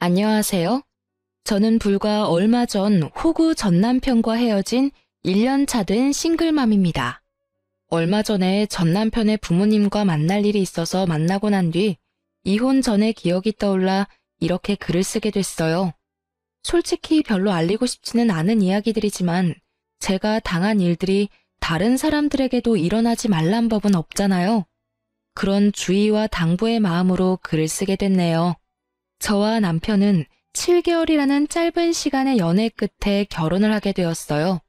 안녕하세요. 저는 불과 얼마 전 호구 전 남편과 헤어진 1년 차 된 싱글맘입니다. 얼마 전에 전 남편의 부모님과 만날 일이 있어서 만나고 난 뒤 이혼 전의 기억이 떠올라 이렇게 글을 쓰게 됐어요. 솔직히 별로 알리고 싶지는 않은 이야기들이지만 제가 당한 일들이 다른 사람들에게도 일어나지 말란 법은 없잖아요. 그런 주의와 당부의 마음으로 글을 쓰게 됐네요. 저와 남편은 7개월이라는 짧은 시간의 연애 끝에 결혼을 하게 되었어요.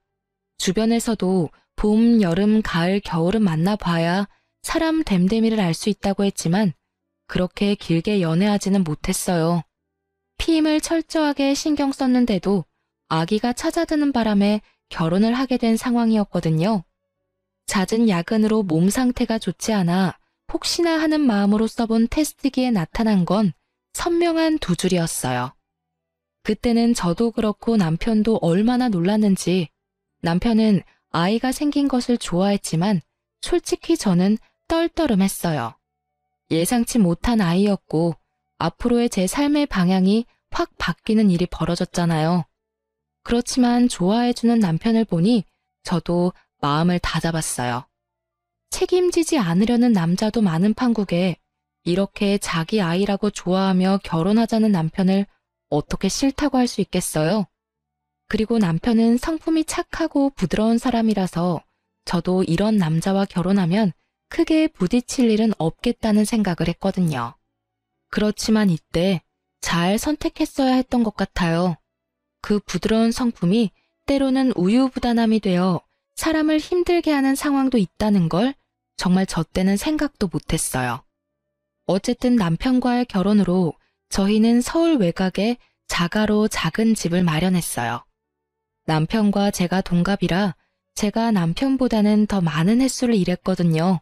주변에서도 봄, 여름, 가을, 겨울은 만나봐야 사람 됨됨이를 알 수 있다고 했지만 그렇게 길게 연애하지는 못했어요. 피임을 철저하게 신경 썼는데도 아기가 찾아드는 바람에 결혼을 하게 된 상황이었거든요. 잦은 야근으로 몸 상태가 좋지 않아 혹시나 하는 마음으로 써본 테스트기에 나타난 건 선명한 두 줄이었어요. 그때는 저도 그렇고 남편도 얼마나 놀랐는지. 남편은 아이가 생긴 것을 좋아했지만 솔직히 저는 떨떠름했어요. 예상치 못한 아이였고 앞으로의 제 삶의 방향이 확 바뀌는 일이 벌어졌잖아요. 그렇지만 좋아해주는 남편을 보니 저도 마음을 다잡았어요. 책임지지 않으려는 남자도 많은 판국에 이렇게 자기 아이라고 좋아하며 결혼하자는 남편을 어떻게 싫다고 할 수 있겠어요? 그리고 남편은 성품이 착하고 부드러운 사람이라서 저도 이런 남자와 결혼하면 크게 부딪힐 일은 없겠다는 생각을 했거든요. 그렇지만 이때 잘 선택했어야 했던 것 같아요. 그 부드러운 성품이 때로는 우유부단함이 되어 사람을 힘들게 하는 상황도 있다는 걸 정말 저 때는 생각도 못했어요. 어쨌든 남편과의 결혼으로 저희는 서울 외곽에 자가로 작은 집을 마련했어요. 남편과 제가 동갑이라 제가 남편보다는 더 많은 횟수를 일했거든요.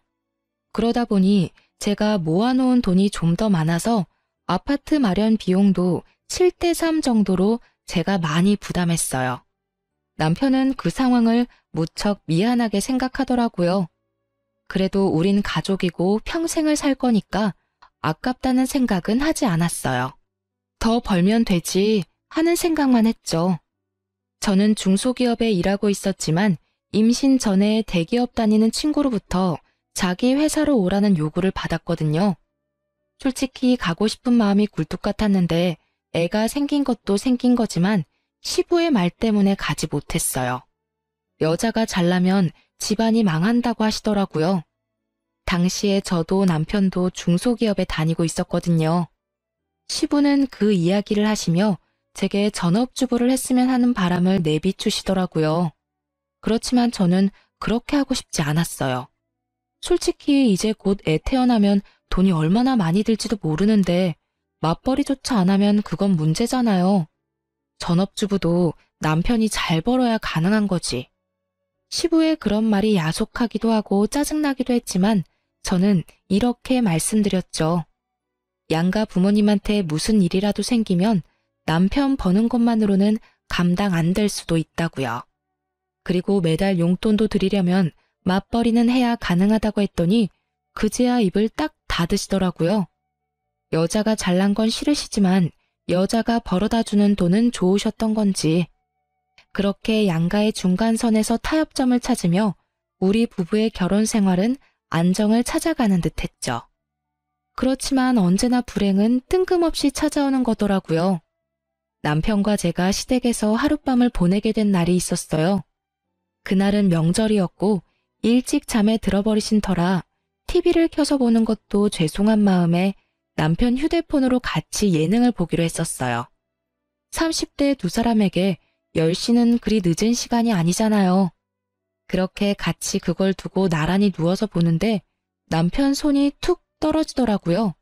그러다 보니 제가 모아놓은 돈이 좀 더 많아서 아파트 마련 비용도 7대3 정도로 제가 많이 부담했어요. 남편은 그 상황을 무척 미안하게 생각하더라고요. 그래도 우린 가족이고 평생을 살 거니까 아깝다는 생각은 하지 않았어요. 더 벌면 되지 하는 생각만 했죠. 저는 중소기업에 일하고 있었지만 임신 전에 대기업 다니는 친구로부터 자기 회사로 오라는 요구를 받았거든요. 솔직히 가고 싶은 마음이 굴뚝 같았는데 애가 생긴 것도 생긴 거지만 시부의 말 때문에 가지 못했어요. 여자가 잘나면 집안이 망한다고 하시더라고요. 당시에 저도 남편도 중소기업에 다니고 있었거든요. 시부는 그 이야기를 하시며 제게 전업주부를 했으면 하는 바람을 내비추시더라고요. 그렇지만 저는 그렇게 하고 싶지 않았어요. 솔직히 이제 곧 애 태어나면 돈이 얼마나 많이 들지도 모르는데 맞벌이조차 안 하면 그건 문제잖아요. 전업주부도 남편이 잘 벌어야 가능한 거지. 시부의 그런 말이 야속하기도 하고 짜증나기도 했지만 저는 이렇게 말씀드렸죠. 양가 부모님한테 무슨 일이라도 생기면 남편 버는 것만으로는 감당 안 될 수도 있다고요. 그리고 매달 용돈도 드리려면 맞벌이는 해야 가능하다고 했더니 그제야 입을 딱 닫으시더라고요. 여자가 잘난 건 싫으시지만 여자가 벌어다 주는 돈은 좋으셨던 건지. 그렇게 양가의 중간선에서 타협점을 찾으며 우리 부부의 결혼 생활은 안정을 찾아가는 듯 했죠. 그렇지만 언제나 불행은 뜬금없이 찾아오는 거더라고요. 남편과 제가 시댁에서 하룻밤을 보내게 된 날이 있었어요. 그날은 명절이었고 일찍 잠에 들어버리신 터라 TV를 켜서 보는 것도 죄송한 마음에 남편 휴대폰으로 같이 예능을 보기로 했었어요. 30대 두 사람에게 10시는 그리 늦은 시간이 아니잖아요. 그렇게 같이 그걸 두고 나란히 누워서 보는데 남편 손이 툭 떨어지더라고요.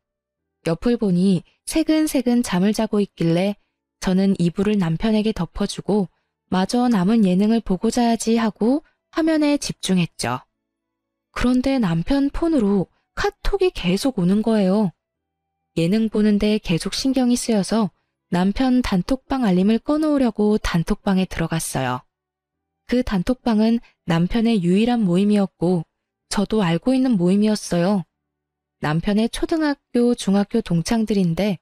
옆을 보니 새근새근 잠을 자고 있길래 저는 이불을 남편에게 덮어주고 마저 남은 예능을 보고 자야지 하고 화면에 집중했죠. 그런데 남편 폰으로 카톡이 계속 오는 거예요. 예능 보는데 계속 신경이 쓰여서 남편 단톡방 알림을 꺼놓으려고 단톡방에 들어갔어요. 그 단톡방은 남편의 유일한 모임이었고 저도 알고 있는 모임이었어요. 남편의 초등학교, 중학교 동창들인데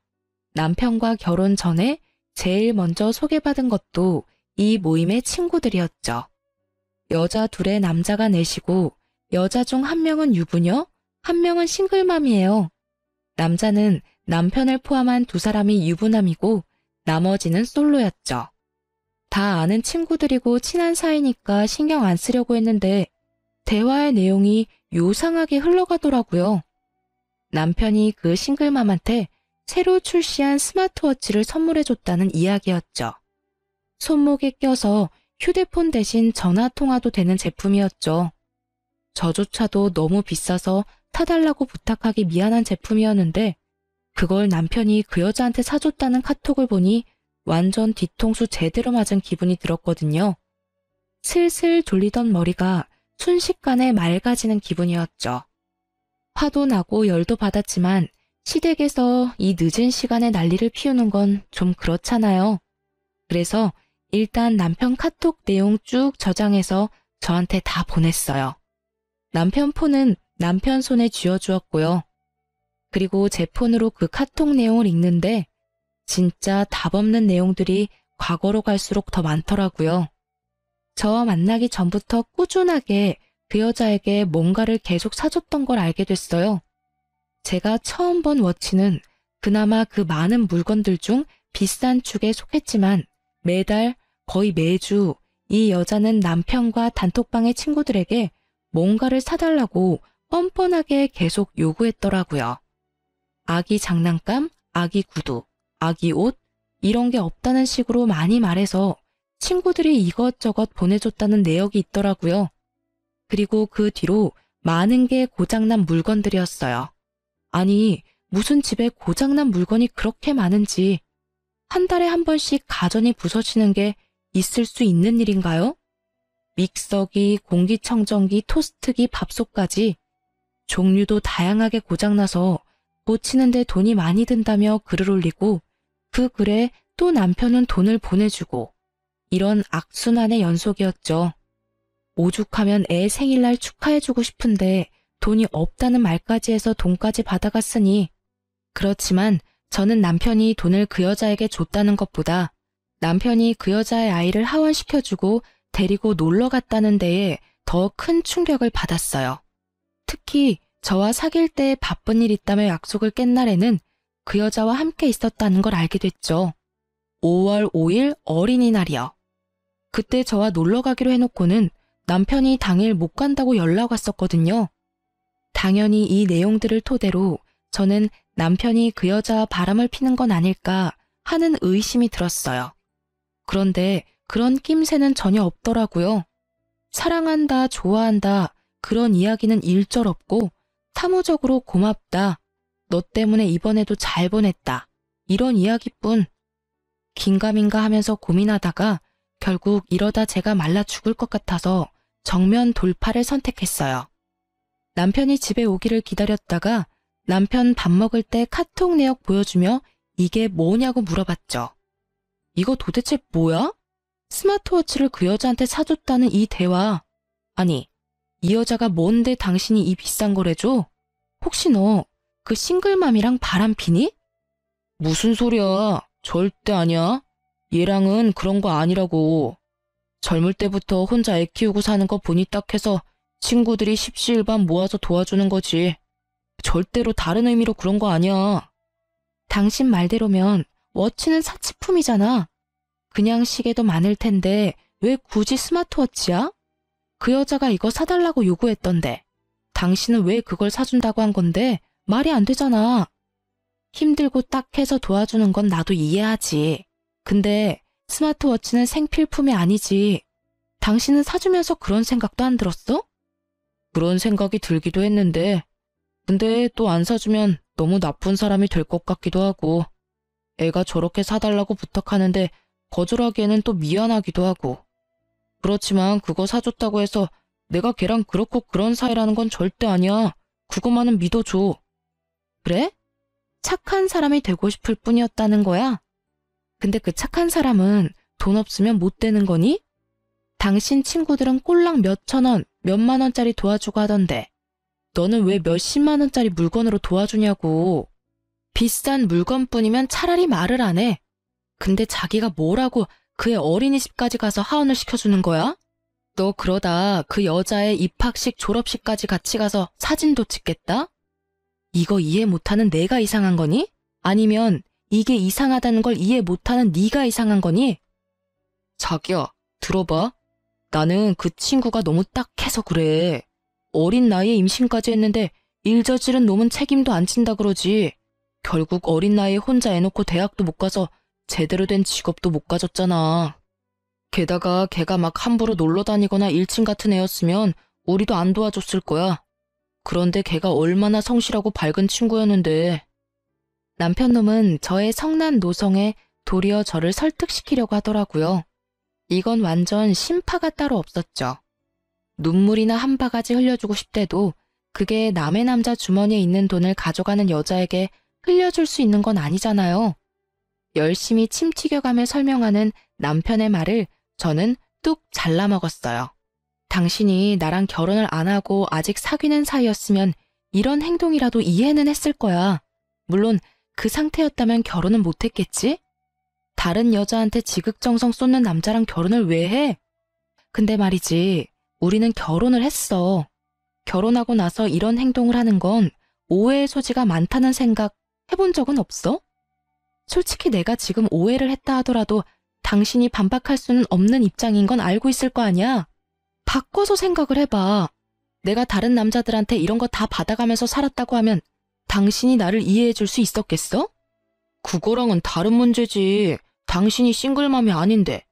남편과 결혼 전에 제일 먼저 소개받은 것도 이 모임의 친구들이었죠. 여자 둘에 남자가 넷이고 여자 중 한 명은 유부녀, 한 명은 싱글맘이에요. 남자는 남편을 포함한 두 사람이 유부남이고 나머지는 솔로였죠. 다 아는 친구들이고 친한 사이니까 신경 안 쓰려고 했는데 대화의 내용이 요상하게 흘러가더라고요. 남편이 그 싱글맘한테 새로 출시한 스마트워치를 선물해줬다는 이야기였죠. 손목에 껴서 휴대폰 대신 전화통화도 되는 제품이었죠. 저조차도 너무 비싸서 타달라고 부탁하기 미안한 제품이었는데 그걸 남편이 그 여자한테 사줬다는 카톡을 보니 완전 뒤통수 제대로 맞은 기분이 들었거든요. 슬슬 졸리던 머리가 순식간에 맑아지는 기분이었죠. 화도 나고 열도 받았지만 시댁에서 이 늦은 시간에 난리를 피우는 건 좀 그렇잖아요. 그래서 일단 남편 카톡 내용 쭉 저장해서 저한테 다 보냈어요. 남편 폰은 남편 손에 쥐어주었고요. 그리고 제 폰으로 그 카톡 내용을 읽는데 진짜 답 없는 내용들이 과거로 갈수록 더 많더라고요. 저와 만나기 전부터 꾸준하게 그 여자에게 뭔가를 계속 사줬던 걸 알게 됐어요. 제가 처음 본 워치는 그나마 그 많은 물건들 중 비싼 축에 속했지만 매달 거의 매주 이 여자는 남편과 단톡방의 친구들에게 뭔가를 사달라고 뻔뻔하게 계속 요구했더라고요. 아기 장난감, 아기 구두, 아기 옷 이런 게 없다는 식으로 많이 말해서 친구들이 이것저것 보내줬다는 내역이 있더라고요. 그리고 그 뒤로 많은 게 고장난 물건들이었어요. 아니, 무슨 집에 고장난 물건이 그렇게 많은지 한 달에 한 번씩 가전이 부서지는 게 있을 수 있는 일인가요? 믹서기, 공기청정기, 토스트기, 밥솥까지 종류도 다양하게 고장나서 고치는데 돈이 많이 든다며 글을 올리고 그 글에 또 남편은 돈을 보내주고 이런 악순환의 연속이었죠. 오죽하면 애 생일날 축하해주고 싶은데 돈이 없다는 말까지 해서 돈까지 받아갔으니 그렇지만 저는 남편이 돈을 그 여자에게 줬다는 것보다 남편이 그 여자의 아이를 하원시켜주고 데리고 놀러 갔다는 데에 더 큰 충격을 받았어요. 특히 저와 사귈 때 바쁜 일 있다며 약속을 깬 날에는 그 여자와 함께 있었다는 걸 알게 됐죠. 5월 5일 어린이날이요. 그때 저와 놀러 가기로 해놓고는 남편이 당일 못 간다고 연락 왔었거든요. 당연히 이 내용들을 토대로 저는 남편이 그 여자와 바람을 피는 건 아닐까 하는 의심이 들었어요. 그런데 그런 낌새는 전혀 없더라고요. 사랑한다, 좋아한다 그런 이야기는 일절 없고 사무적으로 고맙다, 너 때문에 이번에도 잘 보냈다 이런 이야기뿐. 긴가민가 하면서 고민하다가 결국 이러다 제가 말라 죽을 것 같아서 정면 돌파를 선택했어요. 남편이 집에 오기를 기다렸다가 남편 밥 먹을 때 카톡 내역 보여주며 이게 뭐냐고 물어봤죠. 이거 도대체 뭐야? 스마트워치를 그 여자한테 사줬다는 이 대화. 아니, 이 여자가 뭔데 당신이 이 비싼 걸 해줘? 혹시 너 그 싱글맘이랑 바람 피니? 무슨 소리야? 절대 아니야. 얘랑은 그런 거 아니라고. 젊을 때부터 혼자 애 키우고 사는 거 보니 딱 해서 친구들이 십시일반 모아서 도와주는 거지. 절대로 다른 의미로 그런 거 아니야. 당신 말대로면 워치는 사치품이잖아. 그냥 시계도 많을 텐데 왜 굳이 스마트워치야? 그 여자가 이거 사달라고 요구했던데 당신은 왜 그걸 사준다고 한 건데 말이 안 되잖아. 힘들고 딱 해서 도와주는 건 나도 이해하지. 근데 스마트워치는 생필품이 아니지. 당신은 사주면서 그런 생각도 안 들었어? 그런 생각이 들기도 했는데 근데 또 안 사주면 너무 나쁜 사람이 될 것 같기도 하고 애가 저렇게 사달라고 부탁하는데 거절하기에는 또 미안하기도 하고. 그렇지만 그거 사줬다고 해서 내가 걔랑 그렇고 그런 사이라는 건 절대 아니야. 그것만은 믿어줘. 그래? 착한 사람이 되고 싶을 뿐이었다는 거야? 근데 그 착한 사람은 돈 없으면 못 되는 거니? 당신 친구들은 꼴랑 몇천 원, 몇만 원짜리 도와주고 하던데 너는 왜 몇십만 원짜리 물건으로 도와주냐고. 비싼 물건뿐이면 차라리 말을 안 해. 근데 자기가 뭐라고 그의 어린이집까지 가서 하원을 시켜주는 거야? 너 그러다 그 여자의 입학식, 졸업식까지 같이 가서 사진도 찍겠다? 이거 이해 못하는 내가 이상한 거니? 아니면 이게 이상하다는 걸 이해 못하는 네가 이상한 거니? 자기야, 들어봐. 나는 그 친구가 너무 딱해서 그래. 어린 나이에 임신까지 했는데 일 저지른 놈은 책임도 안 진다 그러지. 결국 어린 나이에 혼자 애 놓고 대학도 못 가서 제대로 된 직업도 못 가졌잖아. 게다가 걔가 막 함부로 놀러 다니거나 일진 같은 애였으면 우리도 안 도와줬을 거야. 그런데 걔가 얼마나 성실하고 밝은 친구였는데. 남편 놈은 저의 성난 노성에 도리어 저를 설득시키려고 하더라고요. 이건 완전 심파가 따로 없었죠. 눈물이나 한 바가지 흘려주고 싶대도 그게 남의 남자 주머니에 있는 돈을 가져가는 여자에게 흘려줄 수 있는 건 아니잖아요. 열심히 침 튀겨가며 설명하는 남편의 말을 저는 뚝 잘라먹었어요. 당신이 나랑 결혼을 안 하고 아직 사귀는 사이였으면 이런 행동이라도 이해는 했을 거야. 물론 그 상태였다면 결혼은 못했겠지? 다른 여자한테 지극정성 쏟는 남자랑 결혼을 왜 해? 근데 말이지, 우리는 결혼을 했어. 결혼하고 나서 이런 행동을 하는 건 오해의 소지가 많다는 생각 해본 적은 없어? 솔직히 내가 지금 오해를 했다 하더라도 당신이 반박할 수는 없는 입장인 건 알고 있을 거 아니야? 바꿔서 생각을 해봐. 내가 다른 남자들한테 이런 거 다 받아가면서 살았다고 하면 당신이 나를 이해해 줄 수 있었겠어? 그거랑은 다른 문제지. 당신이 싱글맘이 아닌데.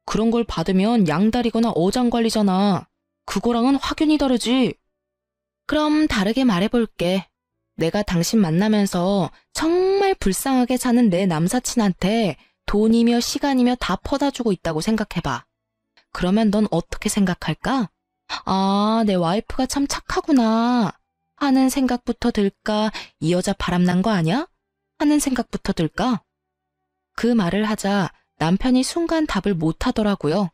그런 걸 받으면 양다리거나 어장관리잖아. 그거랑은 확연히 다르지. 그럼 다르게 말해볼게. 내가 당신 만나면서 정말 불쌍하게 사는 내 남사친한테 돈이며 시간이며 다 퍼다주고 있다고 생각해봐. 그러면 넌 어떻게 생각할까? 아, 내 와이프가 참 착하구나 하는 생각부터 들까? 이 여자 바람난 거 아니야? 하는 생각부터 들까? 그 말을 하자 남편이 순간 답을 못 하더라고요.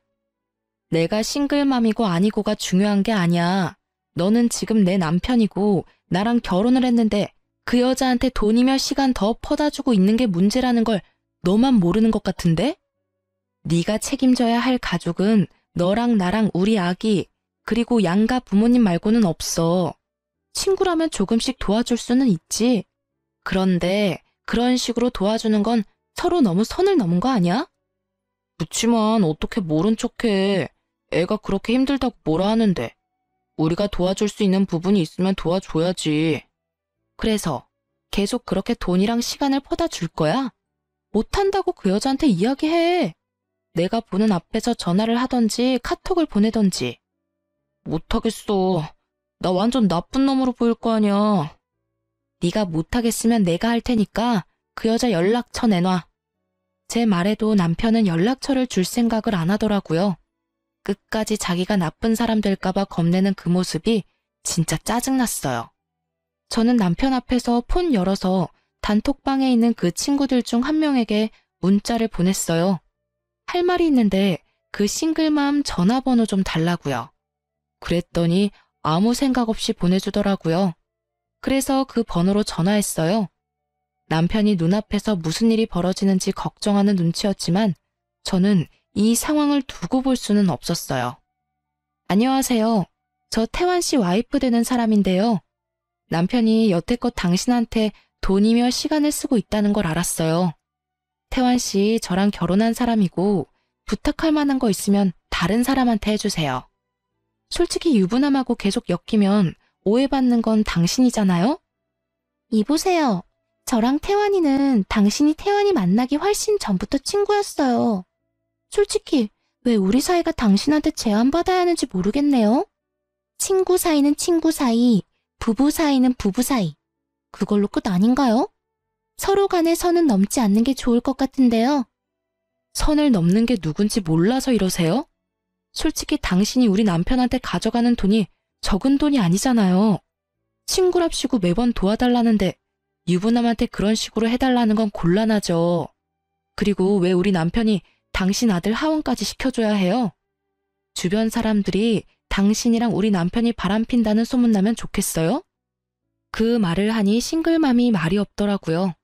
내가 싱글맘이고 아니고가 중요한 게 아니야. 너는 지금 내 남편이고 나랑 결혼을 했는데 그 여자한테 돈이며 시간 더 퍼다주고 있는 게 문제라는 걸 너만 모르는 것 같은데? 네가 책임져야 할 가족은 너랑 나랑 우리 아기 그리고 양가 부모님 말고는 없어. 친구라면 조금씩 도와줄 수는 있지. 그런데 그런 식으로 도와주는 건 서로 너무 선을 넘은 거 아니야? 그치만 어떻게 모른 척해. 애가 그렇게 힘들다고 뭐라 하는데. 우리가 도와줄 수 있는 부분이 있으면 도와줘야지. 그래서 계속 그렇게 돈이랑 시간을 퍼다 줄 거야? 못한다고 그 여자한테 이야기해. 내가 보는 앞에서 전화를 하던지 카톡을 보내던지. 못하겠어. 나 완전 나쁜 놈으로 보일 거 아니야. 네가 못하겠으면 내가 할 테니까 그 여자 연락처 내놔. 제 말에도 남편은 연락처를 줄 생각을 안 하더라고요. 끝까지 자기가 나쁜 사람 될까봐 겁내는 그 모습이 진짜 짜증났어요. 저는 남편 앞에서 폰 열어서 단톡방에 있는 그 친구들 중 한 명에게 문자를 보냈어요. 할 말이 있는데 그 싱글맘 전화번호 좀 달라고요. 그랬더니 아무 생각 없이 보내주더라고요. 그래서 그 번호로 전화했어요. 남편이 눈앞에서 무슨 일이 벌어지는지 걱정하는 눈치였지만 저는 이 상황을 두고 볼 수는 없었어요. 안녕하세요. 저 태환 씨 와이프 되는 사람인데요. 남편이 여태껏 당신한테 돈이며 시간을 쓰고 있다는 걸 알았어요. 태환 씨 저랑 결혼한 사람이고 부탁할 만한 거 있으면 다른 사람한테 해주세요. 솔직히 유부남하고 계속 엮이면 오해받는 건 당신이잖아요? 이보세요. 저랑 태환이는 당신이 태환이 만나기 훨씬 전부터 친구였어요. 솔직히 왜 우리 사이가 당신한테 제안받아야 하는지 모르겠네요. 친구 사이는 친구 사이, 부부 사이는 부부 사이. 그걸로 끝 아닌가요? 서로 간에 선은 넘지 않는 게 좋을 것 같은데요. 선을 넘는 게 누군지 몰라서 이러세요? 솔직히 당신이 우리 남편한테 가져가는 돈이 적은 돈이 아니잖아요. 친구랍시고 매번 도와달라는데 유부남한테 그런 식으로 해달라는 건 곤란하죠. 그리고 왜 우리 남편이 당신 아들 하원까지 시켜줘야 해요? 주변 사람들이 당신이랑 우리 남편이 바람핀다는 소문나면 좋겠어요? 그 말을 하니 싱글맘이 말이 없더라고요.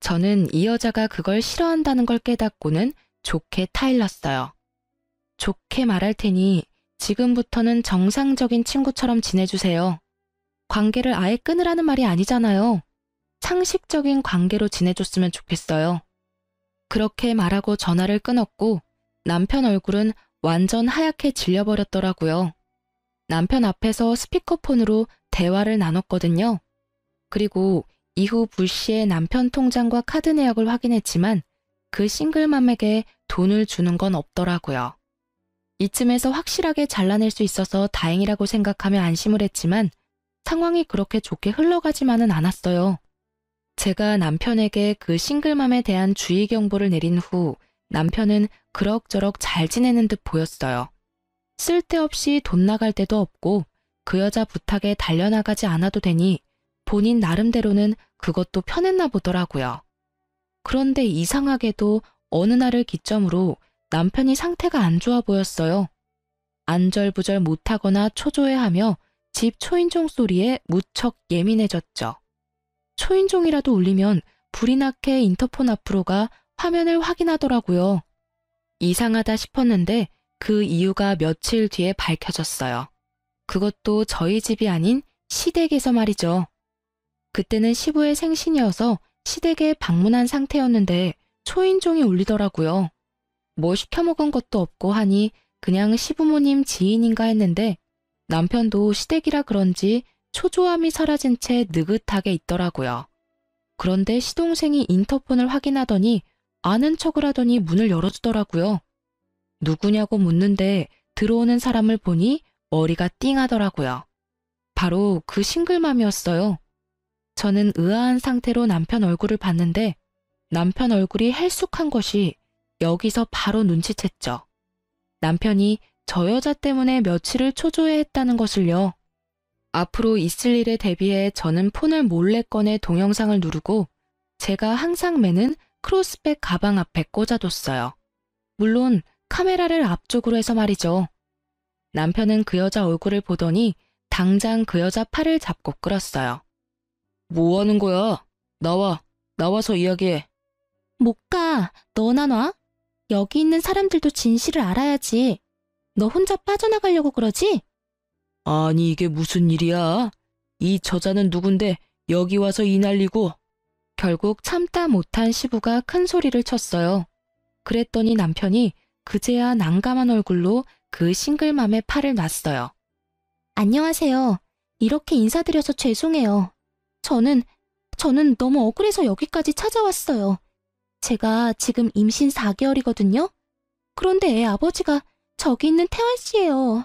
저는 이 여자가 그걸 싫어한다는 걸 깨닫고는 좋게 타일렀어요. 좋게 말할 테니 지금부터는 정상적인 친구처럼 지내주세요. 관계를 아예 끊으라는 말이 아니잖아요. 상식적인 관계로 지내줬으면 좋겠어요. 그렇게 말하고 전화를 끊었고 남편 얼굴은 완전 하얗게 질려버렸더라고요. 남편 앞에서 스피커폰으로 대화를 나눴거든요. 그리고 이후 불시에 남편 통장과 카드 내역을 확인했지만 그 싱글맘에게 돈을 주는 건 없더라고요. 이쯤에서 확실하게 잘라낼 수 있어서 다행이라고 생각하며 안심을 했지만 상황이 그렇게 좋게 흘러가지만은 않았어요. 제가 남편에게 그 싱글맘에 대한 주의 경보를 내린 후 남편은 그럭저럭 잘 지내는 듯 보였어요. 쓸데없이 돈 나갈 데도 없고 그 여자 부탁에 달려나가지 않아도 되니 본인 나름대로는 그것도 편했나 보더라고요. 그런데 이상하게도 어느 날을 기점으로 남편이 상태가 안 좋아 보였어요. 안절부절 못하거나 초조해하며 집 초인종 소리에 무척 예민해졌죠. 초인종이라도 울리면 불이 나게 인터폰 앞으로 가 화면을 확인하더라고요. 이상하다 싶었는데 그 이유가 며칠 뒤에 밝혀졌어요. 그것도 저희 집이 아닌 시댁에서 말이죠. 그때는 시부의 생신이어서 시댁에 방문한 상태였는데 초인종이 울리더라고요. 뭐 시켜먹은 것도 없고 하니 그냥 시부모님 지인인가 했는데 남편도 시댁이라 그런지 초조함이 사라진 채 느긋하게 있더라고요. 그런데 시동생이 인터폰을 확인하더니 아는 척을 하더니 문을 열어주더라고요. 누구냐고 묻는데 들어오는 사람을 보니 머리가 띵하더라고요. 바로 그 싱글맘이었어요. 저는 의아한 상태로 남편 얼굴을 봤는데 남편 얼굴이 헬쑥한 것이 여기서 바로 눈치챘죠. 남편이 저 여자 때문에 며칠을 초조해했다는 것을요. 앞으로 있을 일에 대비해 저는 폰을 몰래 꺼내 동영상을 누르고 제가 항상 매는 크로스백 가방 앞에 꽂아뒀어요. 물론 카메라를 앞쪽으로 해서 말이죠. 남편은 그 여자 얼굴을 보더니 당장 그 여자 팔을 잡고 끌었어요. 뭐 하는 거야? 나와서 이야기해. 못 가. 너나 놔? 여기 있는 사람들도 진실을 알아야지. 너 혼자 빠져나가려고 그러지? 아니 이게 무슨 일이야? 이 저자는 누군데 여기 와서 이 난리고. 결국 참다 못한 시부가 큰 소리를 쳤어요. 그랬더니 남편이 그제야 난감한 얼굴로 그 싱글맘의 팔을 놨어요. 안녕하세요. 이렇게 인사드려서 죄송해요. 저는 너무 억울해서 여기까지 찾아왔어요. 제가 지금 임신 4개월이거든요. 그런데 애 아버지가 저기 있는 태환 씨예요.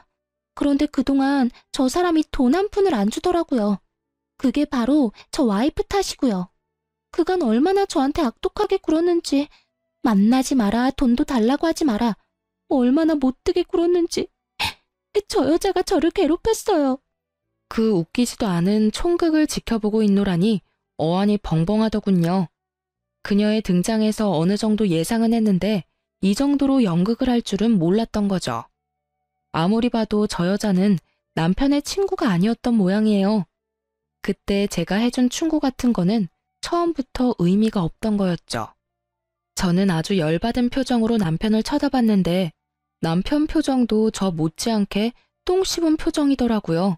그런데 그동안 저 사람이 돈 한 푼을 안 주더라고요. 그게 바로 저 와이프 탓이고요. 그간 얼마나 저한테 악독하게 굴었는지, 만나지 마라, 돈도 달라고 하지 마라, 얼마나 못되게 굴었는지. 저 여자가 저를 괴롭혔어요. 그 웃기지도 않은 총극을 지켜보고 있노라니 어안이 벙벙하더군요. 그녀의 등장에서 어느 정도 예상은 했는데 이 정도로 연극을 할 줄은 몰랐던 거죠. 아무리 봐도 저 여자는 남편의 친구가 아니었던 모양이에요. 그때 제가 해준 충고 같은 거는 처음부터 의미가 없던 거였죠. 저는 아주 열받은 표정으로 남편을 쳐다봤는데 남편 표정도 저 못지않게 똥 씹은 표정이더라고요.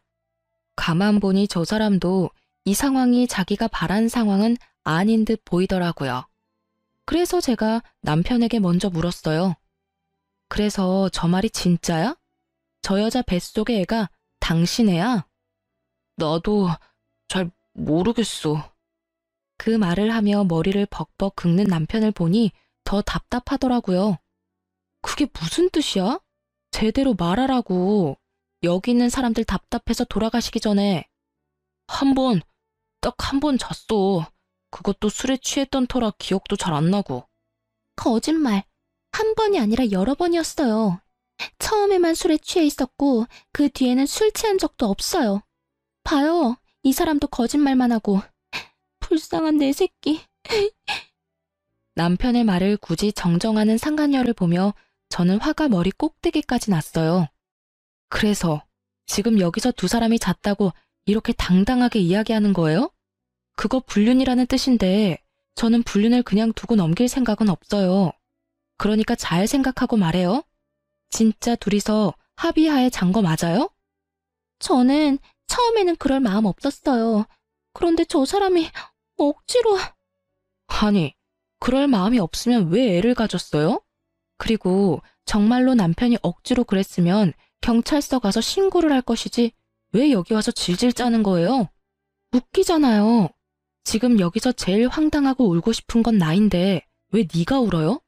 가만 보니 저 사람도 이 상황이 자기가 바란 상황은 아닌 듯 보이더라고요. 그래서 제가 남편에게 먼저 물었어요. 그래서 저 말이 진짜야? 저 여자 뱃속의 애가 당신 애야? 나도 잘 모르겠어. 그 말을 하며 머리를 벅벅 긁는 남편을 보니 더 답답하더라고요. 그게 무슨 뜻이야? 제대로 말하라고. 여기 있는 사람들 답답해서 돌아가시기 전에. 딱 한 번 잤어. 그것도 술에 취했던 터라 기억도 잘 안 나고. 거짓말. 한 번이 아니라 여러 번이었어요. 처음에만 술에 취해 있었고 그 뒤에는 술 취한 적도 없어요. 봐요. 이 사람도 거짓말만 하고. 불쌍한 내 새끼. 남편의 말을 굳이 정정하는 상간녀를 보며 저는 화가 머리 꼭대기까지 났어요. 그래서 지금 여기서 두 사람이 잤다고 이렇게 당당하게 이야기하는 거예요? 그거 불륜이라는 뜻인데 저는 불륜을 그냥 두고 넘길 생각은 없어요. 그러니까 잘 생각하고 말해요. 진짜 둘이서 합의하에 잔 거 맞아요? 저는 처음에는 그럴 마음 없었어요. 그런데 저 사람이 억지로... 아니, 그럴 마음이 없으면 왜 애를 가졌어요? 그리고 정말로 남편이 억지로 그랬으면 경찰서 가서 신고를 할 것이지 왜 여기 와서 질질 짜는 거예요? 웃기잖아요. 지금 여기서 제일 황당하고 울고 싶은 건 나인데 왜 네가 울어요?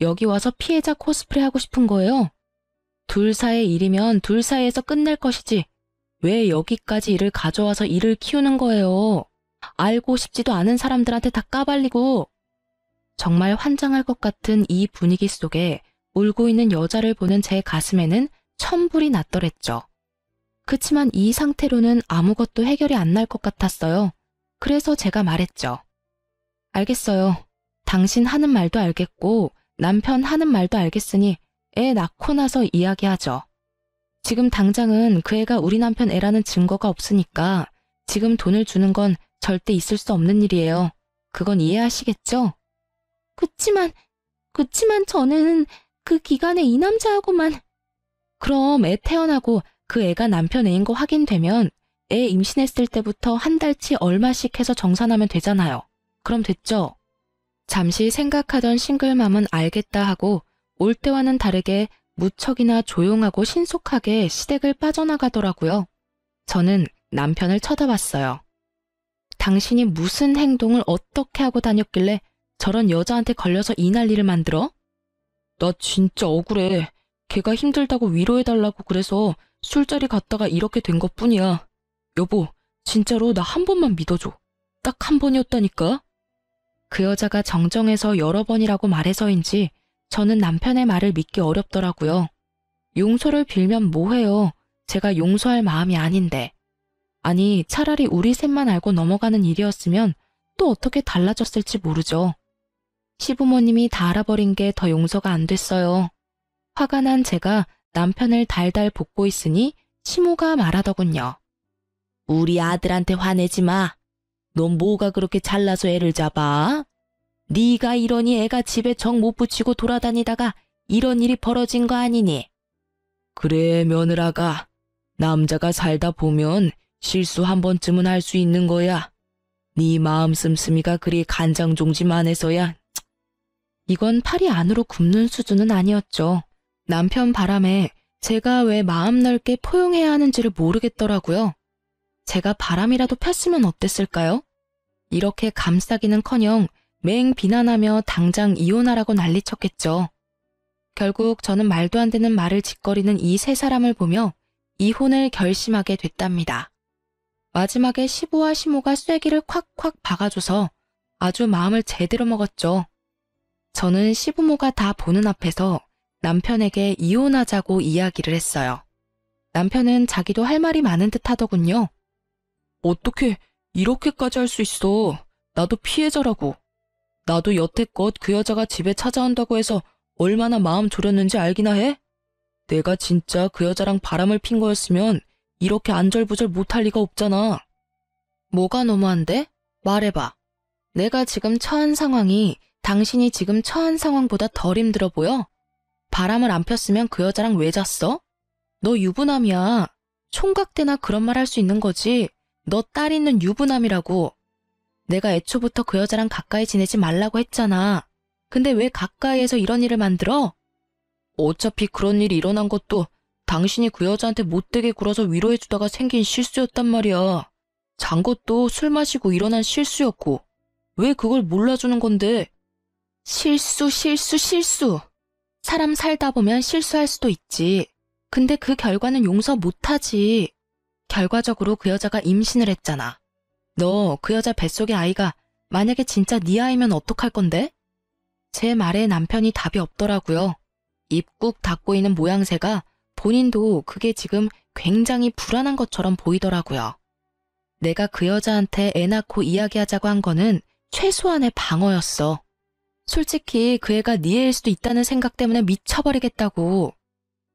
여기 와서 피해자 코스프레 하고 싶은 거예요? 둘 사이의 일이면 둘 사이에서 끝낼 것이지 왜 여기까지 일을 가져와서 일을 키우는 거예요? 알고 싶지도 않은 사람들한테 다 까발리고. 정말 환장할 것 같은 이 분위기 속에 울고 있는 여자를 보는 제 가슴에는 천불이 났더랬죠. 그치만 이 상태로는 아무것도 해결이 안 날 것 같았어요. 그래서 제가 말했죠. 알겠어요. 당신 하는 말도 알겠고 남편 하는 말도 알겠으니 애 낳고 나서 이야기하죠. 지금 당장은 그 애가 우리 남편 애라는 증거가 없으니까 지금 돈을 주는 건 절대 있을 수 없는 일이에요. 그건 이해하시겠죠? 그치만 저는 그 기간에 이 남자하고만... 그럼 애 태어나고 그 애가 남편 애인 거 확인되면 애 임신했을 때부터 한 달치 얼마씩 해서 정산하면 되잖아요. 그럼 됐죠? 잠시 생각하던 싱글맘은 알겠다 하고 올 때와는 다르게 무척이나 조용하고 신속하게 시댁을 빠져나가더라고요. 저는 남편을 쳐다봤어요. 당신이 무슨 행동을 어떻게 하고 다녔길래 저런 여자한테 걸려서 이 난리를 만들어? 나 진짜 억울해. 걔가 힘들다고 위로해달라고 그래서 술자리 갔다가 이렇게 된 것뿐이야. 여보, 진짜로 나 한 번만 믿어줘. 딱 한 번이었다니까. 그 여자가 정정해서 여러 번이라고 말해서인지 저는 남편의 말을 믿기 어렵더라고요. 용서를 빌면 뭐해요. 제가 용서할 마음이 아닌데. 아니, 차라리 우리 셋만 알고 넘어가는 일이었으면 또 어떻게 달라졌을지 모르죠. 시부모님이 다 알아버린 게 더 용서가 안 됐어요. 화가 난 제가 남편을 달달 볶고 있으니 시모가 말하더군요. 우리 아들한테 화내지 마. 넌 뭐가 그렇게 잘나서 애를 잡아? 네가 이러니 애가 집에 정 못 붙이고 돌아다니다가 이런 일이 벌어진 거 아니니? 그래, 며느라가. 남자가 살다 보면 실수 한 번쯤은 할 수 있는 거야. 네 마음 씀씀이가 그리 간장종지만해서야. 이건 팔이 안으로 굽는 수준은 아니었죠. 남편 바람에 제가 왜 마음 넓게 포용해야 하는지를 모르겠더라고요. 제가 바람이라도 폈으면 어땠을까요? 이렇게 감싸기는커녕 맹 비난하며 당장 이혼하라고 난리쳤겠죠. 결국 저는 말도 안 되는 말을 짓거리는 이 세 사람을 보며 이혼을 결심하게 됐답니다. 마지막에 시부와 시모가 쐐기를 콱콱 박아줘서 아주 마음을 제대로 먹었죠. 저는 시부모가 다 보는 앞에서 남편에게 이혼하자고 이야기를 했어요. 남편은 자기도 할 말이 많은 듯 하더군요. 어떻게 이렇게까지 할 수 있어. 나도 피해자라고. 나도 여태껏 그 여자가 집에 찾아온다고 해서 얼마나 마음 졸였는지 알기나 해? 내가 진짜 그 여자랑 바람을 핀 거였으면 이렇게 안절부절 못할 리가 없잖아. 뭐가 너무한데? 말해봐. 내가 지금 처한 상황이 당신이 지금 처한 상황보다 덜 힘들어 보여? 바람을 안 폈으면 그 여자랑 왜 잤어? 너 유부남이야. 총각 때나 그런 말 할 수 있는 거지. 너 딸 있는 유부남이라고. 내가 애초부터 그 여자랑 가까이 지내지 말라고 했잖아. 근데 왜 가까이에서 이런 일을 만들어? 어차피 그런 일이 일어난 것도 당신이 그 여자한테 못되게 굴어서 위로해주다가 생긴 실수였단 말이야. 잔 것도 술 마시고 일어난 실수였고. 왜 그걸 몰라주는 건데? 실수. 사람 살다 보면 실수할 수도 있지. 근데 그 결과는 용서 못하지. 결과적으로 그 여자가 임신을 했잖아. 너 그 여자 뱃속의 아이가 만약에 진짜 네 아이면 어떡할 건데? 제 말에 남편이 답이 없더라고요. 입 꾹 닫고 있는 모양새가 본인도 그게 지금 굉장히 불안한 것처럼 보이더라고요. 내가 그 여자한테 애 낳고 이야기하자고 한 거는 최소한의 방어였어. 솔직히 그 애가 네 애일 수도 있다는 생각 때문에 미쳐버리겠다고.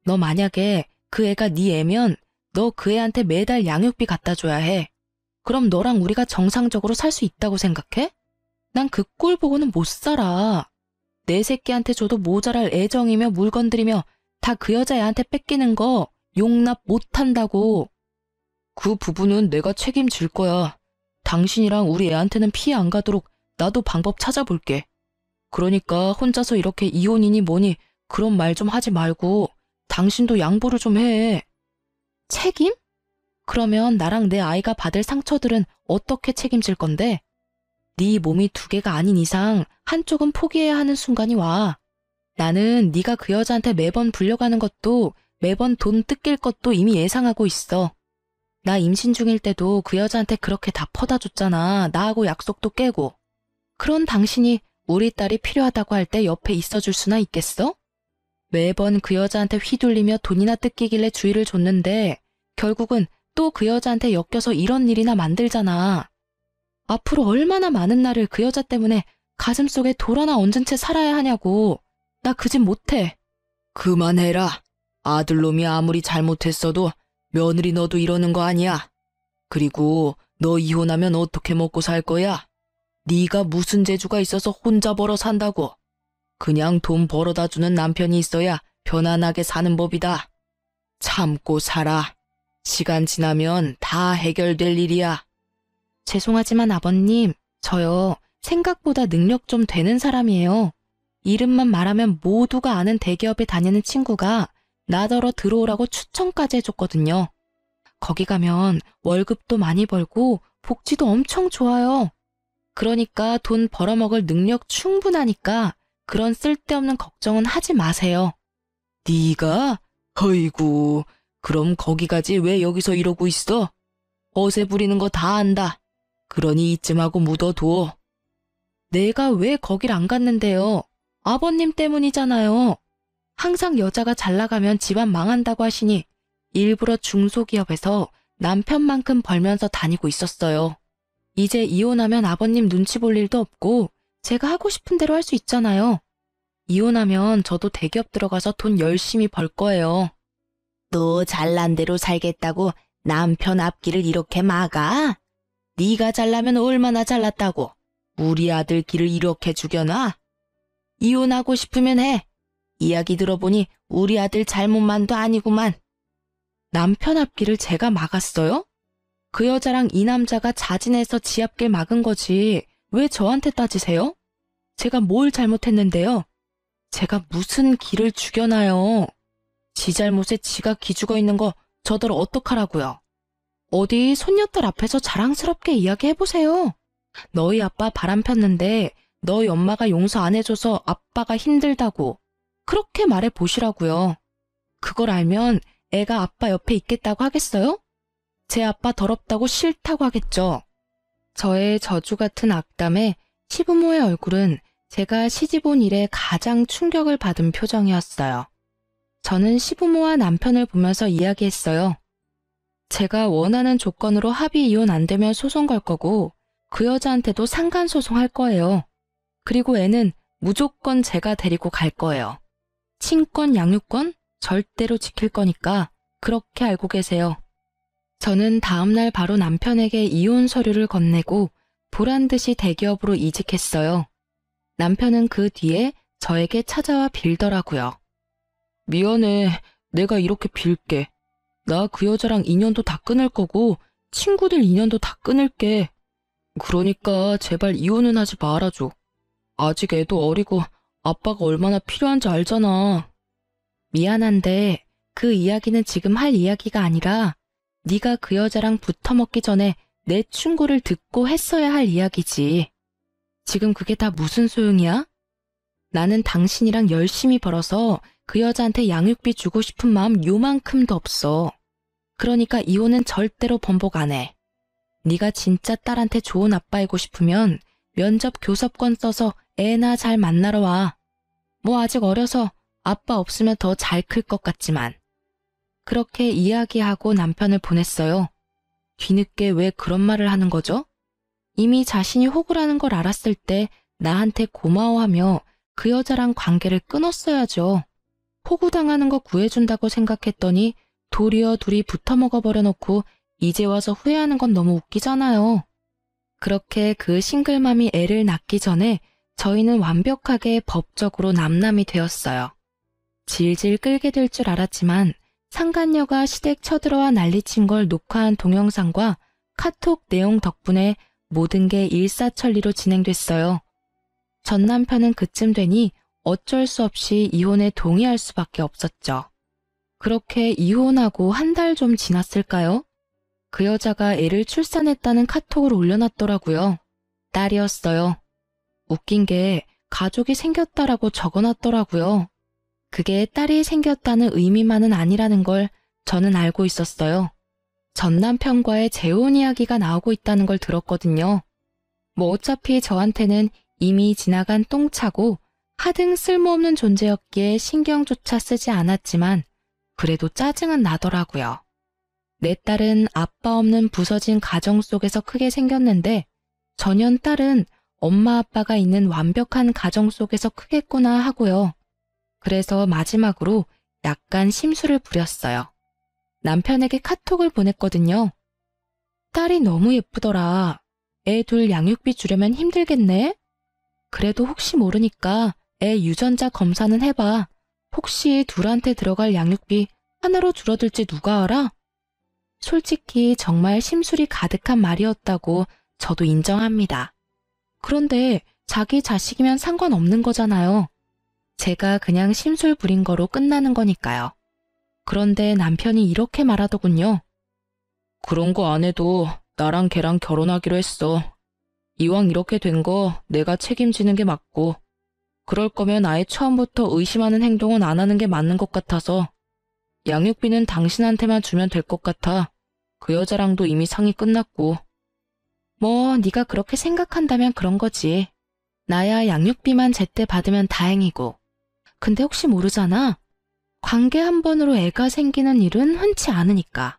너 만약에 그 애가 네 애면 너 그 애한테 매달 양육비 갖다 줘야 해. 그럼 너랑 우리가 정상적으로 살 수 있다고 생각해? 난 그 꼴 보고는 못 살아. 내 새끼한테 줘도 모자랄 애정이며 물건들이며 다 그 여자애한테 뺏기는 거 용납 못한다고. 그 부분은 내가 책임질 거야. 당신이랑 우리 애한테는 피해 안 가도록 나도 방법 찾아볼게. 그러니까 혼자서 이렇게 이혼이니 뭐니 그런 말 좀 하지 말고 당신도 양보를 좀 해. 책임? 그러면 나랑 내 아이가 받을 상처들은 어떻게 책임질 건데? 네 몸이 두 개가 아닌 이상 한쪽은 포기해야 하는 순간이 와. 나는 네가 그 여자한테 매번 불려가는 것도 매번 돈 뜯길 것도 이미 예상하고 있어. 나 임신 중일 때도 그 여자한테 그렇게 다 퍼다 줬잖아. 나하고 약속도 깨고. 그런 당신이 우리 딸이 필요하다고 할 때 옆에 있어줄 수나 있겠어? 매번 그 여자한테 휘둘리며 돈이나 뜯기길래 주의를 줬는데 결국은 또 그 여자한테 엮여서 이런 일이나 만들잖아. 앞으로 얼마나 많은 날을 그 여자 때문에 가슴속에 돌 하나 얹은 채 살아야 하냐고. 나 그 짓 못해. 그만해라. 아들놈이 아무리 잘못했어도 며느리 너도 이러는 거 아니야. 그리고 너 이혼하면 어떻게 먹고 살 거야? 네가 무슨 재주가 있어서 혼자 벌어 산다고. 그냥 돈 벌어다 주는 남편이 있어야 편안하게 사는 법이다. 참고 살아. 시간 지나면 다 해결될 일이야. 죄송하지만 아버님, 저요 생각보다 능력 좀 되는 사람이에요. 이름만 말하면 모두가 아는 대기업에 다니는 친구가 나더러 들어오라고 추천까지 해줬거든요. 거기 가면 월급도 많이 벌고 복지도 엄청 좋아요. 그러니까 돈 벌어먹을 능력 충분하니까 그런 쓸데없는 걱정은 하지 마세요. 네가? 어이구, 그럼 거기 가지 왜 여기서 이러고 있어? 어세 부리는 거 다 안다. 그러니 이쯤하고 묻어둬. 내가 왜 거길 안 갔는데요? 아버님 때문이잖아요. 항상 여자가 잘 나가면 집안 망한다고 하시니 일부러 중소기업에서 남편만큼 벌면서 다니고 있었어요. 이제 이혼하면 아버님 눈치 볼 일도 없고 제가 하고 싶은 대로 할 수 있잖아요. 이혼하면 저도 대기업 들어가서 돈 열심히 벌 거예요. 너 잘난 대로 살겠다고 남편 앞길을 이렇게 막아? 네가 잘나면 얼마나 잘났다고 우리 아들 길을 이렇게 죽여놔? 이혼하고 싶으면 해. 이야기 들어보니 우리 아들 잘못만도 아니구만. 남편 앞길을 제가 막았어요? 그 여자랑 이 남자가 자진해서 지 앞길 막은 거지. 왜 저한테 따지세요? 제가 뭘 잘못했는데요? 제가 무슨 길을 죽여놔요? 지 잘못에 지가 기죽어 있는 거 저더러 어떡하라고요? 어디 손녀딸 앞에서 자랑스럽게 이야기해보세요. 너희 아빠 바람 폈는데 너희 엄마가 용서 안 해줘서 아빠가 힘들다고 그렇게 말해보시라고요. 그걸 알면 애가 아빠 옆에 있겠다고 하겠어요? 제 아빠 더럽다고 싫다고 하겠죠. 저의 저주 같은 악담에 시부모의 얼굴은 제가 시집 온 이래 가장 충격을 받은 표정이었어요. 저는 시부모와 남편을 보면서 이야기했어요. 제가 원하는 조건으로 합의 이혼 안 되면 소송 걸 거고 그 여자한테도 상간소송 할 거예요. 그리고 애는 무조건 제가 데리고 갈 거예요. 친권, 양육권 절대로 지킬 거니까 그렇게 알고 계세요. 저는 다음날 바로 남편에게 이혼 서류를 건네고 보란듯이 대기업으로 이직했어요. 남편은 그 뒤에 저에게 찾아와 빌더라고요. 미안해. 내가 이렇게 빌게. 나 그 여자랑 인연도 다 끊을 거고 친구들 인연도 다 끊을게. 그러니까 제발 이혼은 하지 말아줘. 아직 애도 어리고 아빠가 얼마나 필요한지 알잖아. 미안한데 그 이야기는 지금 할 이야기가 아니라 네가 그 여자랑 붙어먹기 전에 내 충고를 듣고 했어야 할 이야기지. 지금 그게 다 무슨 소용이야? 나는 당신이랑 열심히 벌어서 그 여자한테 양육비 주고 싶은 마음 요만큼도 없어. 그러니까 이혼은 절대로 번복 안 해. 네가 진짜 딸한테 좋은 아빠이고 싶으면 면접 교섭권 써서 애나 잘 만나러 와. 뭐 아직 어려서 아빠 없으면 더 잘 클 것 같지만. 그렇게 이야기하고 남편을 보냈어요. 뒤늦게 왜 그런 말을 하는 거죠? 이미 자신이 호구라는 걸 알았을 때 나한테 고마워하며 그 여자랑 관계를 끊었어야죠. 호구당하는 거 구해준다고 생각했더니 도리어 둘이 붙어먹어 버려놓고 이제 와서 후회하는 건 너무 웃기잖아요. 그렇게 그 싱글맘이 애를 낳기 전에 저희는 완벽하게 법적으로 남남이 되었어요. 질질 끌게 될 줄 알았지만 상간녀가 시댁 쳐들어와 난리친 걸 녹화한 동영상과 카톡 내용 덕분에 모든 게 일사천리로 진행됐어요. 전 남편은 그쯤 되니 어쩔 수 없이 이혼에 동의할 수밖에 없었죠. 그렇게 이혼하고 한 달 좀 지났을까요? 그 여자가 애를 출산했다는 카톡을 올려놨더라고요. 딸이었어요. 웃긴 게 가족이 생겼다라고 적어놨더라고요. 그게 딸이 생겼다는 의미만은 아니라는 걸 저는 알고 있었어요. 전 남편과의 재혼 이야기가 나오고 있다는 걸 들었거든요. 뭐 어차피 저한테는 이미 지나간 똥차고 하등 쓸모없는 존재였기에 신경조차 쓰지 않았지만 그래도 짜증은 나더라고요. 내 딸은 아빠 없는 부서진 가정 속에서 크게 생겼는데 전현 딸은 엄마 아빠가 있는 완벽한 가정 속에서 크겠구나 하고요. 그래서 마지막으로 약간 심술을 부렸어요. 남편에게 카톡을 보냈거든요. 딸이 너무 예쁘더라. 애 둘 양육비 주려면 힘들겠네? 그래도 혹시 모르니까 애 유전자 검사는 해봐. 혹시 둘한테 들어갈 양육비 하나로 줄어들지 누가 알아? 솔직히 정말 심술이 가득한 말이었다고 저도 인정합니다. 그런데 자기 자식이면 상관없는 거잖아요. 제가 그냥 심술 부린 거로 끝나는 거니까요. 그런데 남편이 이렇게 말하더군요. 그런 거 안 해도 나랑 걔랑 결혼하기로 했어. 이왕 이렇게 된 거 내가 책임지는 게 맞고 그럴 거면 아예 처음부터 의심하는 행동은 안 하는 게 맞는 것 같아서 양육비는 당신한테만 주면 될 것 같아. 그 여자랑도 이미 상의 끝났고. 뭐 네가 그렇게 생각한다면 그런 거지. 나야 양육비만 제때 받으면 다행이고. 근데 혹시 모르잖아. 관계 한 번으로 애가 생기는 일은 흔치 않으니까.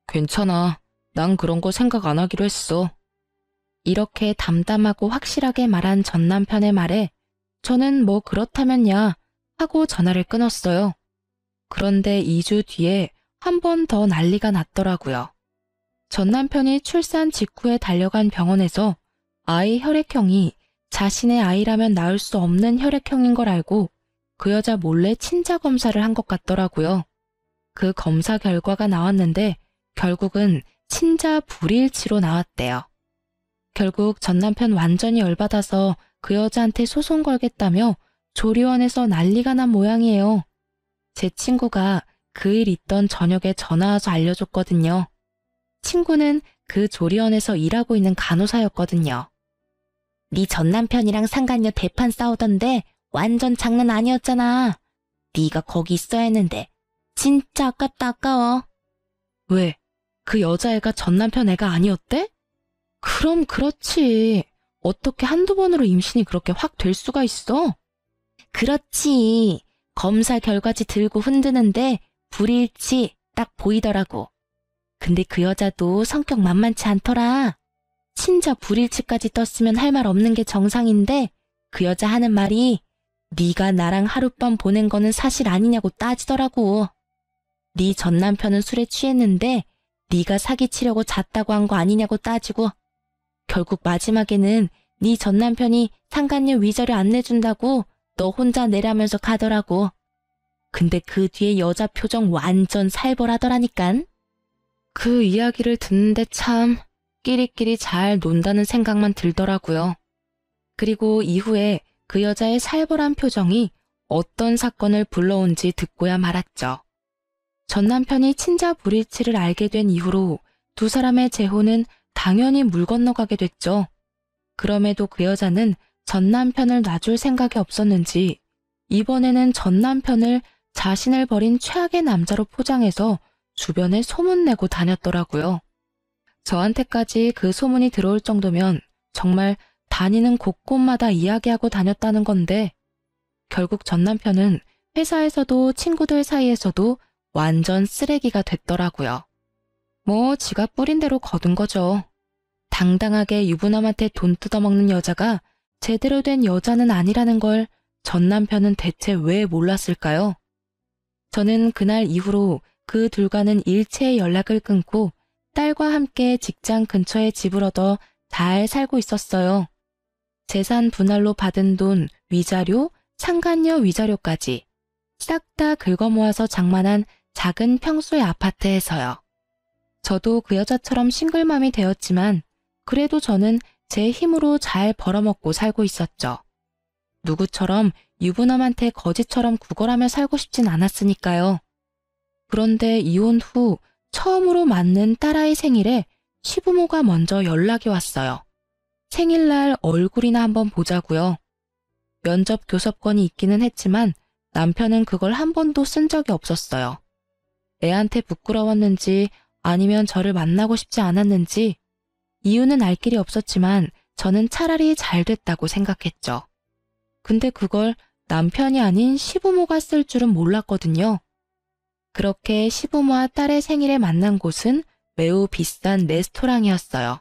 괜찮아. 난 그런 거 생각 안 하기로 했어. 이렇게 담담하고 확실하게 말한 전 남편의 말에 저는 뭐 그렇다면야 하고 전화를 끊었어요. 그런데 2주 뒤에 한 번 더 난리가 났더라고요. 전 남편이 출산 직후에 달려간 병원에서 아이 혈액형이 자신의 아이라면 낳을 수 없는 혈액형인 걸 알고 그 여자 몰래 친자 검사를 한 것 같더라고요. 그 검사 결과가 나왔는데 결국은 친자 불일치로 나왔대요. 결국 전 남편 완전히 열받아서 그 여자한테 소송 걸겠다며 조리원에서 난리가 난 모양이에요. 제 친구가 그 일 있던 저녁에 전화 와서 알려줬거든요. 친구는 그 조리원에서 일하고 있는 간호사였거든요. 네 전 남편이랑 상간녀 대판 싸우던데 완전 장난 아니었잖아. 네가 거기 있어야 했는데 진짜 아깝다 아까워. 왜? 그 여자애가 전 남편 애가 아니었대? 그럼 그렇지. 어떻게 한두 번으로 임신이 그렇게 확 될 수가 있어? 그렇지. 검사 결과지 들고 흔드는데 불일치 딱 보이더라고. 근데 그 여자도 성격 만만치 않더라. 친자 불일치까지 떴으면 할 말 없는 게 정상인데 그 여자 하는 말이 네가 나랑 하룻밤 보낸 거는 사실 아니냐고 따지더라고. 네 전 남편은 술에 취했는데 네가 사기치려고 잤다고 한 거 아니냐고 따지고 결국 마지막에는 네 전 남편이 상간녀 위자료 안 내준다고 너 혼자 내라면서 가더라고. 근데 그 뒤에 여자 표정 완전 살벌하더라니깐. 그 이야기를 듣는데 참 끼리끼리 잘 논다는 생각만 들더라고요. 그리고 이후에 그 여자의 살벌한 표정이 어떤 사건을 불러온지 듣고야 말았죠. 전 남편이 친자 불일치를 알게 된 이후로 두 사람의 재혼은 당연히 물 건너가게 됐죠. 그럼에도 그 여자는 전 남편을 놔줄 생각이 없었는지 이번에는 전 남편을 자신을 버린 최악의 남자로 포장해서 주변에 소문내고 다녔더라고요. 저한테까지 그 소문이 들어올 정도면 정말 다니는 곳곳마다 이야기하고 다녔다는 건데 결국 전 남편은 회사에서도 친구들 사이에서도 완전 쓰레기가 됐더라고요. 뭐 지가 뿌린 대로 거둔 거죠. 당당하게 유부남한테 돈 뜯어먹는 여자가 제대로 된 여자는 아니라는 걸 전 남편은 대체 왜 몰랐을까요? 저는 그날 이후로 그 둘과는 일체의 연락을 끊고 딸과 함께 직장 근처에 집을 얻어 잘 살고 있었어요. 재산 분할로 받은 돈, 위자료, 상간녀 위자료까지 싹 다 긁어 모아서 장만한 작은 평수의 아파트에서요. 저도 그 여자처럼 싱글맘이 되었지만 그래도 저는 제 힘으로 잘 벌어먹고 살고 있었죠. 누구처럼 유부남한테 거지처럼 구걸하며 살고 싶진 않았으니까요. 그런데 이혼 후 처음으로 맞는 딸아이 생일에 시부모가 먼저 연락이 왔어요. 생일날 얼굴이나 한번 보자고요. 면접 교섭권이 있기는 했지만 남편은 그걸 한 번도 쓴 적이 없었어요. 애한테 부끄러웠는지 아니면 저를 만나고 싶지 않았는지 이유는 알 길이 없었지만 저는 차라리 잘 됐다고 생각했죠. 근데 그걸 남편이 아닌 시부모가 쓸 줄은 몰랐거든요. 그렇게 시부모와 딸의 생일에 만난 곳은 매우 비싼 레스토랑이었어요.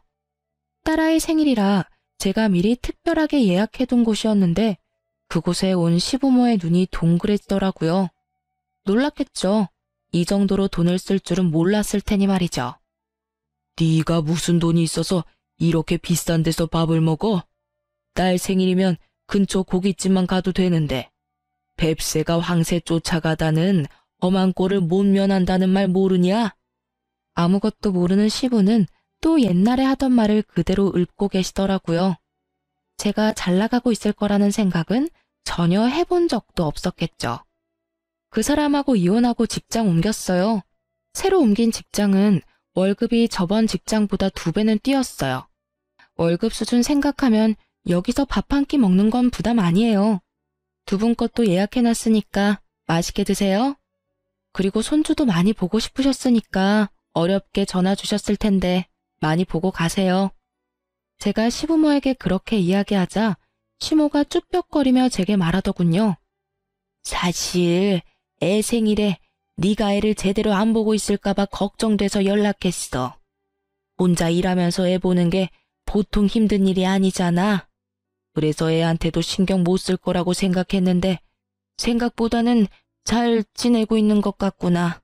딸아이 생일이라 제가 미리 특별하게 예약해둔 곳이었는데 그곳에 온 시부모의 눈이 동그랬더라고요. 놀랐겠죠. 이 정도로 돈을 쓸 줄은 몰랐을 테니 말이죠. 네가 무슨 돈이 있어서 이렇게 비싼 데서 밥을 먹어? 딸 생일이면 근처 고깃집만 가도 되는데 뱁새가 황새 쫓아가다는 험한 꼴을 못 면한다는 말 모르냐? 아무것도 모르는 시부는 또 옛날에 하던 말을 그대로 읊고 계시더라고요. 제가 잘 나가고 있을 거라는 생각은 전혀 해본 적도 없었겠죠. 그 사람하고 이혼하고 직장 옮겼어요. 새로 옮긴 직장은 월급이 저번 직장보다 2배는 뛰었어요. 월급 수준 생각하면 여기서 밥 한 끼 먹는 건 부담 아니에요. 두 분 것도 예약해놨으니까 맛있게 드세요. 그리고 손주도 많이 보고 싶으셨으니까 어렵게 전화 주셨을 텐데 많이 보고 가세요. 제가 시부모에게 그렇게 이야기하자 시모가 쭈뼛거리며 제게 말하더군요. 사실 애 생일에 네가 애를 제대로 안 보고 있을까봐 걱정돼서 연락했어. 혼자 일하면서 애 보는 게 보통 힘든 일이 아니잖아. 그래서 애한테도 신경 못 쓸 거라고 생각했는데 생각보다는 잘 지내고 있는 것 같구나.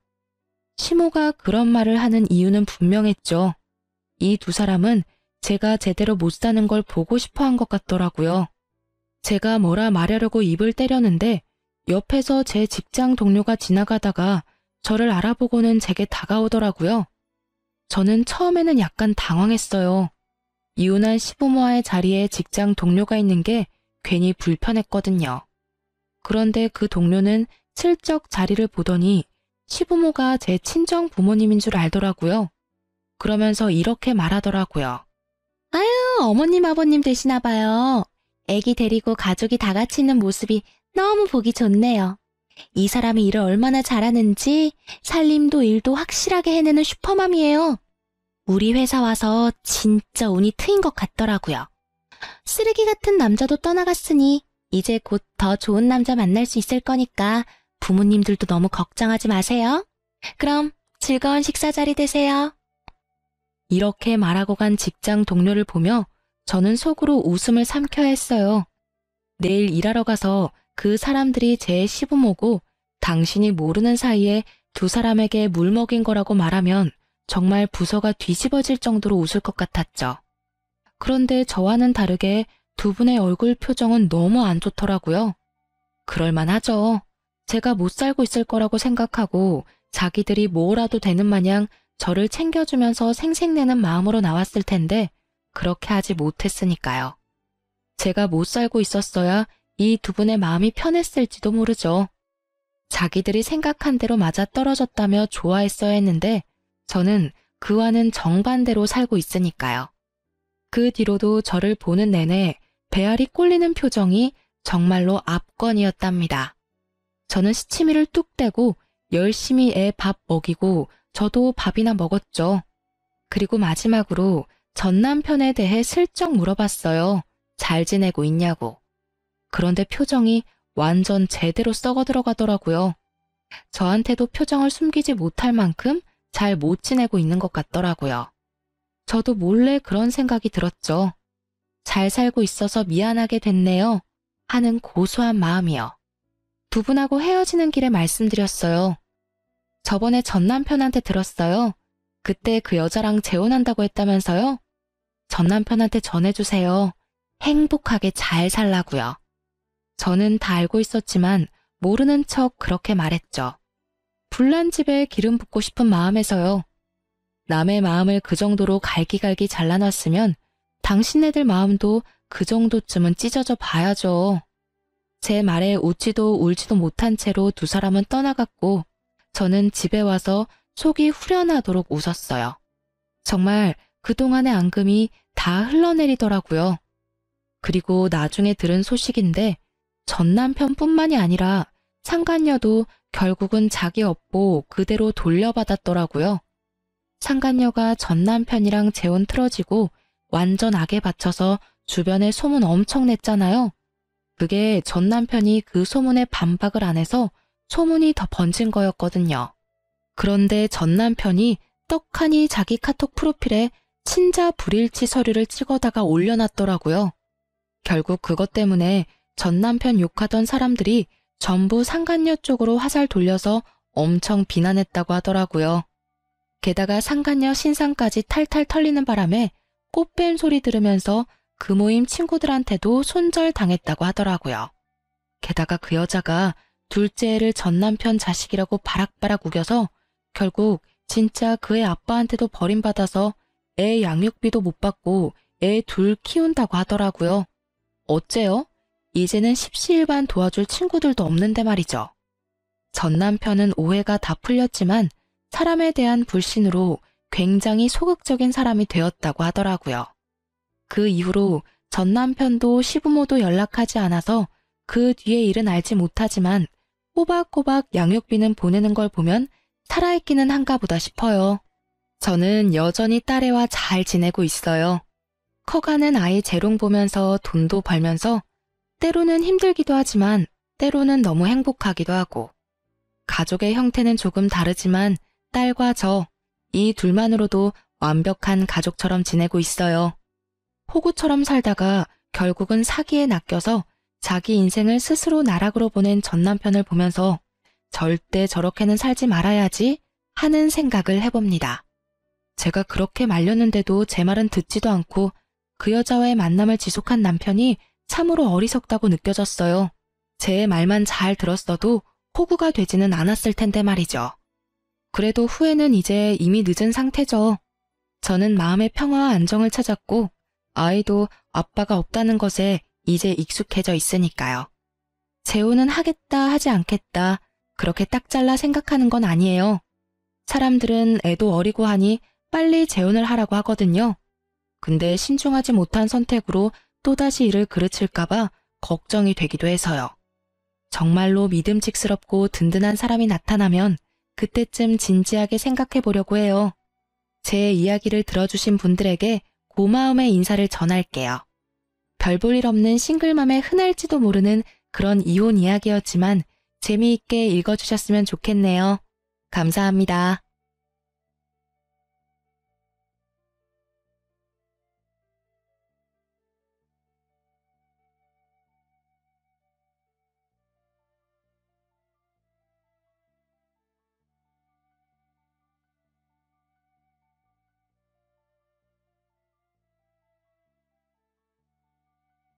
시모가 그런 말을 하는 이유는 분명했죠. 이 두 사람은 제가 제대로 못 사는 걸 보고 싶어 한 것 같더라고요. 제가 뭐라 말하려고 입을 때렸는데 옆에서 제 직장 동료가 지나가다가 저를 알아보고는 제게 다가오더라고요. 저는 처음에는 약간 당황했어요. 이혼한 시부모와의 자리에 직장 동료가 있는 게 괜히 불편했거든요. 그런데 그 동료는 슬쩍 자리를 보더니 시부모가 제 친정 부모님인 줄 알더라고요. 그러면서 이렇게 말하더라고요. 아유, 어머님 아버님 되시나 봐요. 애기 데리고 가족이 다 같이 있는 모습이 너무 보기 좋네요. 이 사람이 일을 얼마나 잘하는지 살림도 일도 확실하게 해내는 슈퍼맘이에요. 우리 회사 와서 진짜 운이 트인 것 같더라고요. 쓰레기 같은 남자도 떠나갔으니 이제 곧 더 좋은 남자 만날 수 있을 거니까 부모님들도 너무 걱정하지 마세요. 그럼 즐거운 식사 자리 되세요. 이렇게 말하고 간 직장 동료를 보며 저는 속으로 웃음을 삼켜야 했어요. 내일 일하러 가서 그 사람들이 제 시부모고 당신이 모르는 사이에 두 사람에게 물 먹인 거라고 말하면 정말 부서가 뒤집어질 정도로 웃을 것 같았죠. 그런데 저와는 다르게 두 분의 얼굴 표정은 너무 안 좋더라고요. 그럴만하죠. 제가 못 살고 있을 거라고 생각하고 자기들이 뭐라도 되는 마냥 저를 챙겨주면서 생색내는 마음으로 나왔을 텐데 그렇게 하지 못했으니까요. 제가 못 살고 있었어야 이 두 분의 마음이 편했을지도 모르죠. 자기들이 생각한 대로 맞아떨어졌다며 좋아했어야 했는데 저는 그와는 정반대로 살고 있으니까요. 그 뒤로도 저를 보는 내내 배알이 꼴리는 표정이 정말로 압권이었답니다. 저는 시치미를 뚝 떼고 열심히 애 밥 먹이고 저도 밥이나 먹었죠. 그리고 마지막으로 전 남편에 대해 슬쩍 물어봤어요. 잘 지내고 있냐고. 그런데 표정이 완전 제대로 썩어 들어가더라고요. 저한테도 표정을 숨기지 못할 만큼 잘 못 지내고 있는 것 같더라고요. 저도 몰래 그런 생각이 들었죠. 잘 살고 있어서 미안하게 됐네요. 하는 고소한 마음이요. 두 분하고 헤어지는 길에 말씀드렸어요. 저번에 전 남편한테 들었어요. 그때 그 여자랑 재혼한다고 했다면서요? 전 남편한테 전해주세요. 행복하게 잘 살라고요. 저는 다 알고 있었지만 모르는 척 그렇게 말했죠. 불난 집에 기름 붓고 싶은 마음에서요. 남의 마음을 그 정도로 갈기갈기 잘라놨으면 당신네들 마음도 그 정도쯤은 찢어져 봐야죠. 제 말에 웃지도 울지도 못한 채로 두 사람은 떠나갔고 저는 집에 와서 속이 후련하도록 웃었어요. 정말 그동안의 앙금이 다 흘러내리더라고요. 그리고 나중에 들은 소식인데 전 남편뿐만이 아니라 상간녀도 결국은 자기 업보 그대로 돌려받았더라고요. 상간녀가 전 남편이랑 재혼 틀어지고 완전 악에 받쳐서 주변에 소문 엄청 냈잖아요. 그게 전 남편이 그 소문에 반박을 안 해서 소문이 더 번진 거였거든요. 그런데 전 남편이 떡하니 자기 카톡 프로필에 친자 불일치 서류를 찍어다가 올려놨더라고요. 결국 그것 때문에 전 남편 욕하던 사람들이 전부 상간녀 쪽으로 화살 돌려서 엄청 비난했다고 하더라고요. 게다가 상간녀 신상까지 탈탈 털리는 바람에 꽃뱀 소리 들으면서 그 모임 친구들한테도 손절당했다고 하더라고요. 게다가 그 여자가 둘째 애를 전 남편 자식이라고 바락바락 우겨서 결국 진짜 그 애 아빠한테도 버림받아서 애 양육비도 못 받고 애 둘 키운다고 하더라고요. 어째요? 이제는 십시일반 도와줄 친구들도 없는데 말이죠. 전 남편은 오해가 다 풀렸지만 사람에 대한 불신으로 굉장히 소극적인 사람이 되었다고 하더라고요. 그 이후로 전 남편도 시부모도 연락하지 않아서 그 뒤의 일은 알지 못하지만 꼬박꼬박 양육비는 보내는 걸 보면 살아있기는 한가 보다 싶어요. 저는 여전히 딸애와 잘 지내고 있어요. 커가는 아이 재롱 보면서 돈도 벌면서 때로는 힘들기도 하지만 때로는 너무 행복하기도 하고 가족의 형태는 조금 다르지만 딸과 저, 이 둘만으로도 완벽한 가족처럼 지내고 있어요. 호구처럼 살다가 결국은 사기에 낚여서 자기 인생을 스스로 나락으로 보낸 전 남편을 보면서 절대 저렇게는 살지 말아야지 하는 생각을 해봅니다. 제가 그렇게 말렸는데도 제 말은 듣지도 않고 그 여자와의 만남을 지속한 남편이 참으로 어리석다고 느껴졌어요. 제 말만 잘 들었어도 호구가 되지는 않았을 텐데 말이죠. 그래도 후회는 이제 이미 늦은 상태죠. 저는 마음의 평화와 안정을 찾았고 아이도 아빠가 없다는 것에 이제 익숙해져 있으니까요. 재혼은 하겠다 하지 않겠다 그렇게 딱 잘라 생각하는 건 아니에요. 사람들은 애도 어리고 하니 빨리 재혼을 하라고 하거든요. 근데 신중하지 못한 선택으로 또다시 이를 그르칠까봐 걱정이 되기도 해서요. 정말로 믿음직스럽고 든든한 사람이 나타나면 그때쯤 진지하게 생각해 보려고 해요. 제 이야기를 들어주신 분들에게 고마움의 인사를 전할게요. 별 볼 일 없는 싱글맘의 흔할지도 모르는 그런 이혼 이야기였지만 재미있게 읽어주셨으면 좋겠네요. 감사합니다.